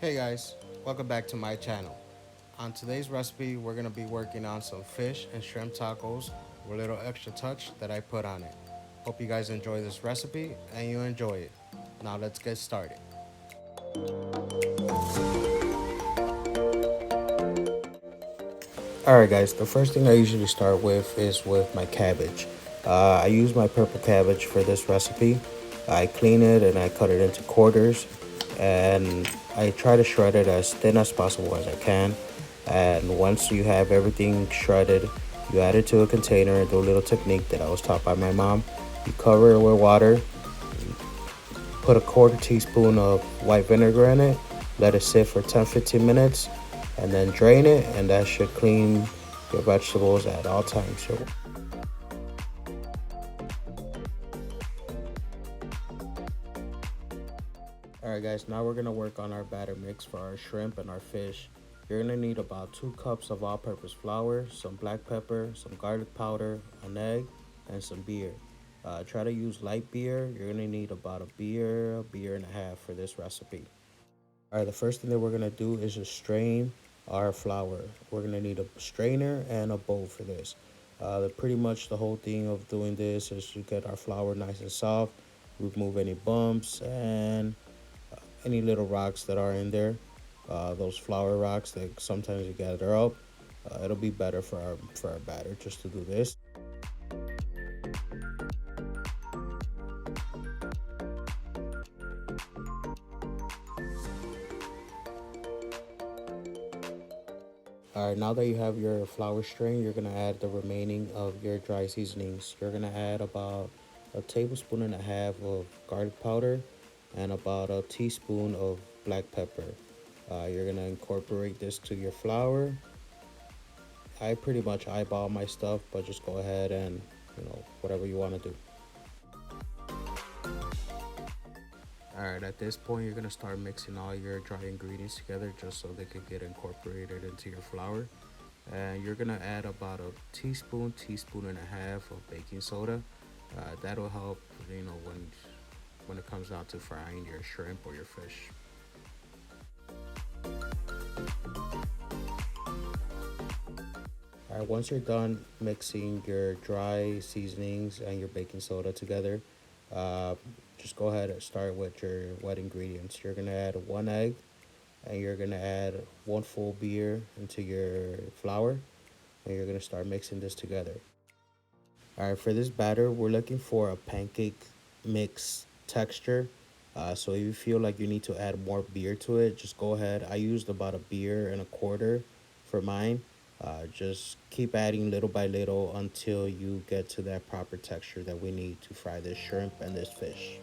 Hey guys, welcome back to my channel. On today's recipe, we're going to be working on some fish and shrimp tacos with a little extra touch that I put on it. Hope you guys enjoy this recipe and you enjoy it. Now let's get started. Alright guys, the first thing I usually start with is with my cabbage. I use my purple cabbage for this recipe. I clean it and I cut it into quarters and I try to shred it as thin as possible as I can. And once you have everything shredded, you add it to a container and do a little technique that I was taught by my mom. You cover it with water, put a quarter teaspoon of white vinegar in it, let it sit for 10-15 minutes, and then drain it, and that should clean your vegetables at all times. Alright guys, now we're going to work on our batter mix for our shrimp and our fish. You're going to need about 2 cups of all-purpose flour, some black pepper, some garlic powder, an egg, and some beer. Try to use light beer. You're going to need about a beer and a half for this recipe. Alright, the first thing that we're going to do is just strain our flour. We're going to need a strainer and a bowl for this. Pretty much the whole thing of doing this is to get our flour nice and soft, remove any bumps and any little rocks that are in there. Those flour rocks that sometimes you gather up. It'll be better for our batter just to do this. Alright, now that you have your flour strain, you're going to add the remaining of your dry seasonings. You're going to add about a tablespoon and a half of garlic powder and about a teaspoon of black pepper. You're going to incorporate this to your flour. I pretty much eyeball my stuff, but just go ahead and, whatever you want to do. Alright, at this point, you're going to start mixing all your dry ingredients together just so they can get incorporated into your flour. And you're going to add about a teaspoon and a half of baking soda. That'll help, when it comes down to frying your shrimp or your fish. Alright, once you're done mixing your dry seasonings and your baking soda together, just go ahead and start with your wet ingredients. You're going to add 1 egg and you're going to add 1 full beer into your flour and you're going to start mixing this together. Alright, for this batter, we're looking for a pancake mix texture. So if you feel like you need to add more beer to it, just go ahead. I used about a beer and a quarter for mine. Just keep adding little by little until you get to that proper texture that we need to fry this shrimp and this fish.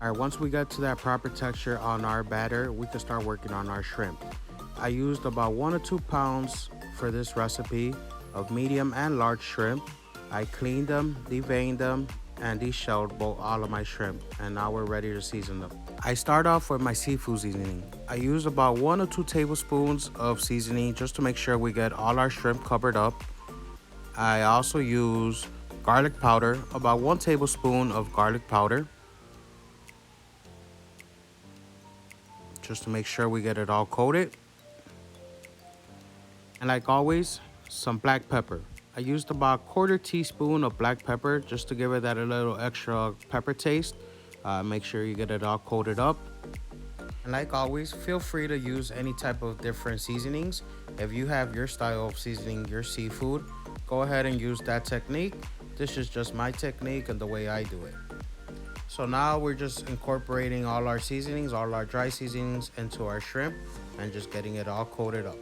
Alright, once we get to that proper texture on our batter, we can start working on our shrimp. I used about 1 or 2 pounds for this recipe of medium and large shrimp. I cleaned them, deveined them, and deshelled all of my shrimp, and now we're ready to season them. I start off with my seafood seasoning. I use about 1 or 2 tablespoons of seasoning just to make sure we get all our shrimp covered up. I also use garlic powder, about 1 tablespoon of garlic powder, just to make sure we get it all coated. And like always, some black pepper. I used about 1/4 teaspoon of black pepper just to give it that a little extra pepper taste. Make sure you get it all coated up. And like always, feel free to use any type of different seasonings. If you have your style of seasoning your seafood, go ahead and use that technique. This is just my technique and the way I do it. So now we're just incorporating all our seasonings, all our dry seasonings into our shrimp and just getting it all coated up.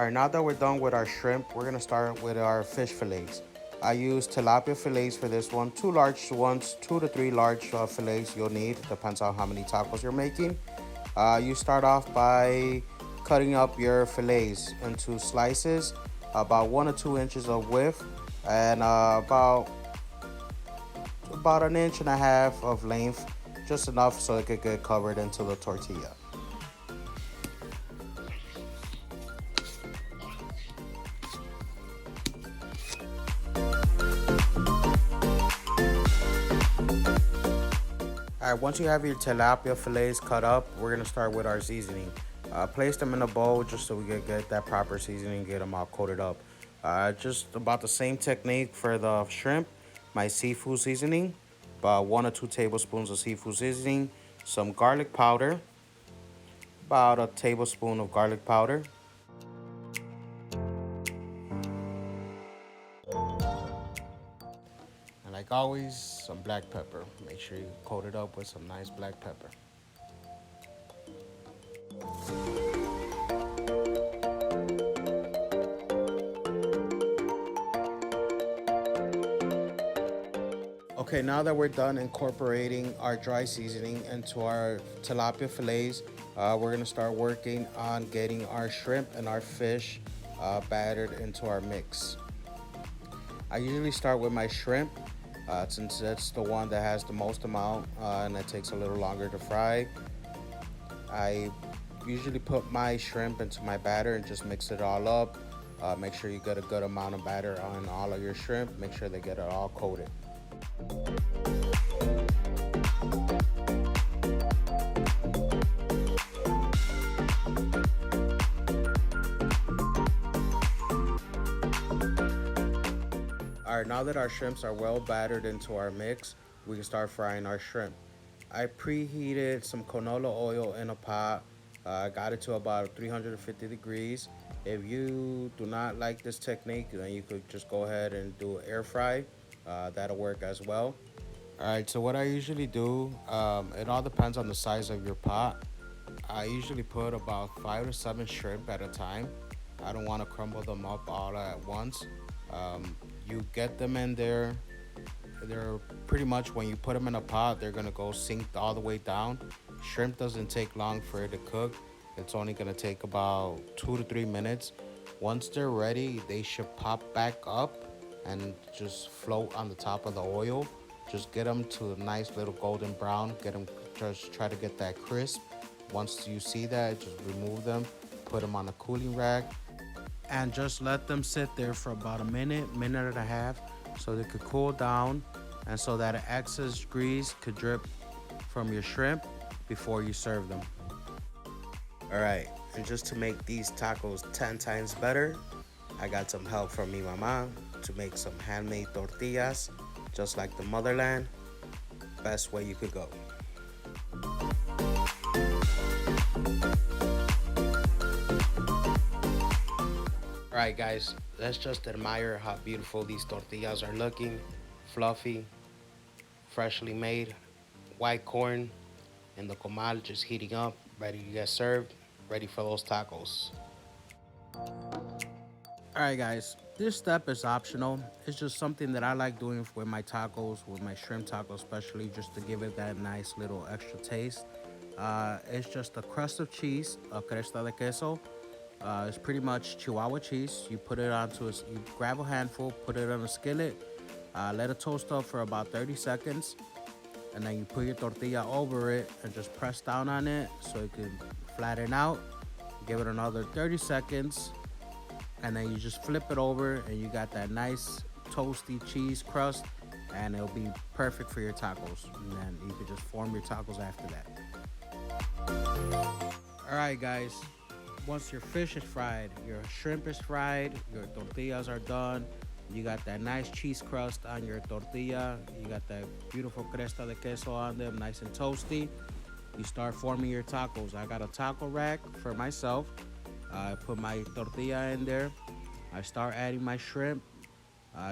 All right, now that we're done with our shrimp, we're gonna start with our fish fillets. I use tilapia fillets for this one. Two large ones, 2 to 3 large fillets you'll need. Depends on how many tacos you're making. You start off by cutting up your fillets into slices, about 1 or 2 inches of width, and about an inch and a half of length, just enough so it could get covered into the tortilla. All right, once you have your tilapia fillets cut up, we're gonna start with our seasoning. Place them in a bowl just so we can get that proper seasoning, get them all coated up. Just about the same technique for the shrimp. My seafood seasoning, about 1 or 2 tablespoons of seafood seasoning, some garlic powder, about a tablespoon of garlic powder, and like always, some black pepper. Make sure you coat it up with some nice black pepper. Okay, now that we're done incorporating our dry seasoning into our tilapia fillets, we're gonna start working on getting our shrimp and our fish battered into our mix. I usually start with my shrimp since that's the one that has the most amount and it takes a little longer to fry. I usually put my shrimp into my batter and just mix it all up. Make sure you get a good amount of batter on all of your shrimp. Make sure they get it all coated. All right, now that our shrimps are well battered into our mix, we can start frying our shrimp. I preheated some canola oil in a pot. Got it to about 350 degrees. If you do not like this technique, then you could just go ahead and do air fry. That'll work as well. All right, so what I usually do, it all depends on the size of your pot. I usually put about 5 to 7 shrimp at a time. I don't want to crumble them up all at once. You get them in there. They're pretty much, when you put them in a pot, they're gonna go sink all the way down. Shrimp doesn't take long for it to cook. It's only gonna take about 2 to 3 minutes. Once they're ready, they should pop back up and just float on the top of the oil. Just get them to a nice little golden brown. Get them, just try to get that crisp. Once you see that, just remove them, put them on a cooling rack, and just let them sit there for about a minute, minute and a half, so they could cool down and so that excess grease could drip from your shrimp before you serve them. All right, and just to make these tacos 10 times better, I got some help from mi mama to make some handmade tortillas, just like the motherland. Best way you could go. All right, guys, let's just admire how beautiful these tortillas are looking. Fluffy, freshly made, white corn, and the comal just heating up, ready to get served, ready for those tacos. All right, guys, this step is optional. It's just something that I like doing with my tacos, with my shrimp tacos especially, just to give it that nice little extra taste. It's just a crust of cheese, a cresta de queso. It's pretty much Chihuahua cheese. You put it onto you grab a handful, put it on a skillet, let it toast up for about 30 seconds, and then you put your tortilla over it and just press down on it so it can flatten out. Give it another 30 seconds, and then you just flip it over and you got that nice toasty cheese crust, and it'll be perfect for your tacos. And then you can just form your tacos after that. All right, guys. Once your fish is fried, your shrimp is fried, your tortillas are done, you got that nice cheese crust on your tortilla, you got that beautiful cresta de queso on them, nice and toasty. You start forming your tacos. I got a taco rack for myself. I put my tortilla in there. I start adding my shrimp.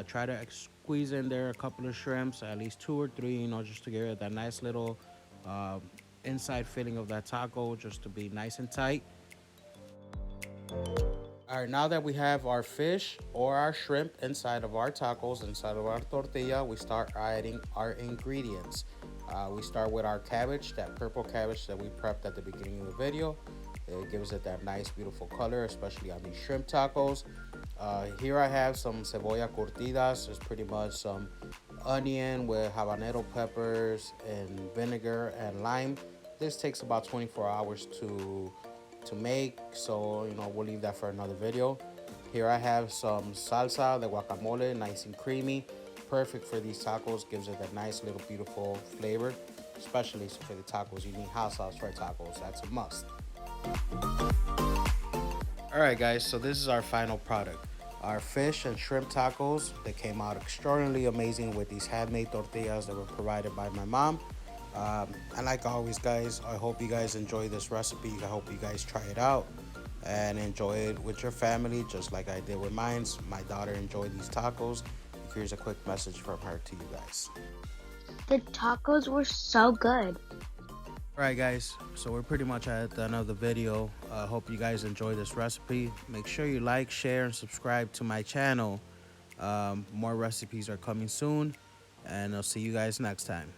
Try to squeeze in there a couple of shrimps, at least 2 or 3, just to give it that nice little inside filling of that taco, just to be nice and tight. All right, now that we have our fish or our shrimp inside of our tacos, inside of our tortilla, we start adding our ingredients. We start with our cabbage, that purple cabbage that we prepped at the beginning of the video. It gives it that nice, beautiful color, especially on these shrimp tacos. Here I have some cebolla curtidas. It's pretty much some onion with habanero peppers and vinegar and lime. This takes about 24 hours to make, so we'll leave that for another video. Here I have some salsa de guacamole, nice and creamy, perfect for these tacos. Gives it that nice little beautiful flavor, especially for the tacos. You need hot sauce for tacos, that's a must. All right guys, so this is our final product, our fish and shrimp tacos. They came out extraordinarily amazing with these handmade tortillas that were provided by my mom. And like always guys, I hope you guys enjoy this recipe. I hope you guys try it out and enjoy it with your family just like I did with mine. My daughter enjoyed these tacos. Here's a quick message from her to you guys. The tacos were so good. Alright guys, so we're pretty much at the end of the video. Hope you guys enjoy this recipe. Make sure you like, share, and subscribe to my channel. More recipes are coming soon, and I'll see you guys next time.